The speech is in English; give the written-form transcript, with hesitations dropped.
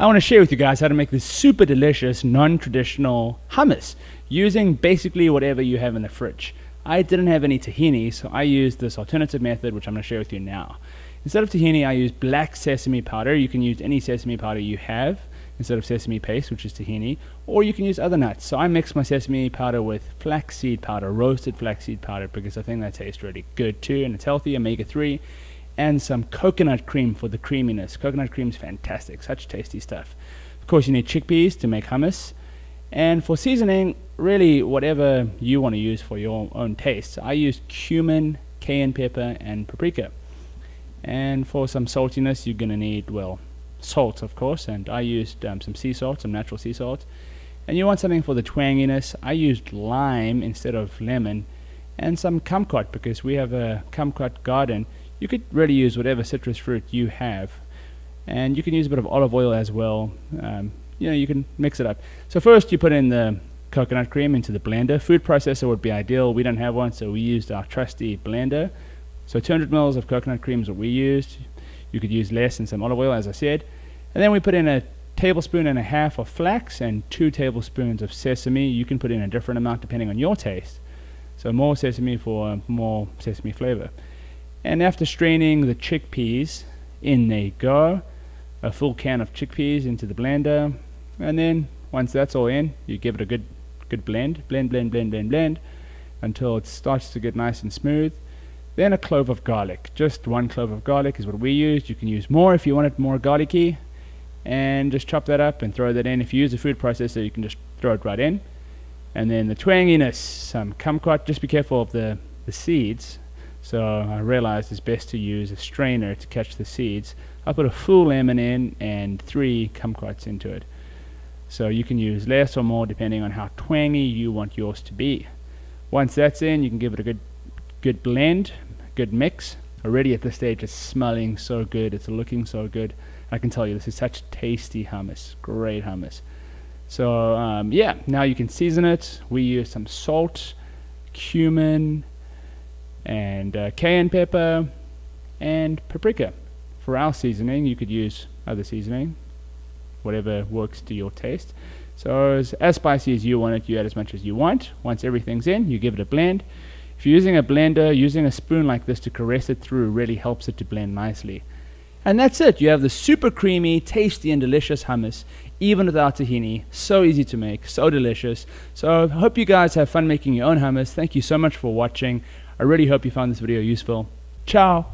I want to share with you guys how to make this super delicious non-traditional hummus using basically whatever you have in the fridge. I didn't have any tahini, so I used this alternative method, which I'm going to share with you now. Instead of tahini, I used black sesame powder. You can use any sesame powder you have instead of sesame paste, which is tahini, or you can use other nuts. So I mix my sesame powder with flaxseed powder, roasted flaxseed powder, because I think that tastes really good too, and it's healthy, omega-3, and some coconut cream for the creaminess. Coconut cream is fantastic, such tasty stuff. Of course, you need chickpeas to make hummus, and for seasoning, really whatever you want to use for your own taste. I used cumin, cayenne pepper, and paprika. And for some saltiness, you're going to need, well, salt, of course, and I used some sea salt, some natural sea salt. And you want something for the twanginess. I used lime instead of lemon, and some kumquat, because we have a kumquat garden. You could really use whatever citrus fruit you have, and you can use a bit of olive oil as well. You can mix it up. So first you put in the coconut cream into the blender. Food processor would be ideal. We don't have one, so we used our trusty blender. So 200 mils of coconut cream is what we used. You could use less and some olive oil, as I said. And then we put in 1.5 tablespoons of flax and 2 tablespoons of sesame. You can put in a different amount depending on your taste. So more sesame for more sesame flavor. And after straining the chickpeas, in they go. A full can of chickpeas into the blender. And then once that's all in, you give it a good blend. Blend until it starts to get nice and smooth. Then a clove of garlic. Just 1 clove of garlic is what we used. You can use more if you want it more garlicky. And just chop that up and throw that in. If you use a food processor, you can just throw it right in. And then the twanginess, some kumquat. Just be careful of the seeds. So I realized it's best to use a strainer to catch the seeds. I put a full lemon in and 3 kumquats into it. So you can use less or more depending on how twangy you want yours to be. Once that's in, you can give it a good blend, good mix. Already at this stage it's smelling so good, it's looking so good. I can tell you this is such tasty hummus, great hummus. So yeah, now you can season it. We use some salt, cumin, and cayenne pepper and paprika. For our seasoning, you could use other seasoning, whatever works to your taste. So as spicy as you want it, you add as much as you want. Once everything's in, you give it a blend. If you're using a blender, using a spoon like this to caress it through really helps it to blend nicely. And that's it. You have the super creamy, tasty, and delicious hummus, even without tahini. So easy to make, so delicious. So I hope you guys have fun making your own hummus. Thank you so much for watching. I really hope you found this video useful. Ciao!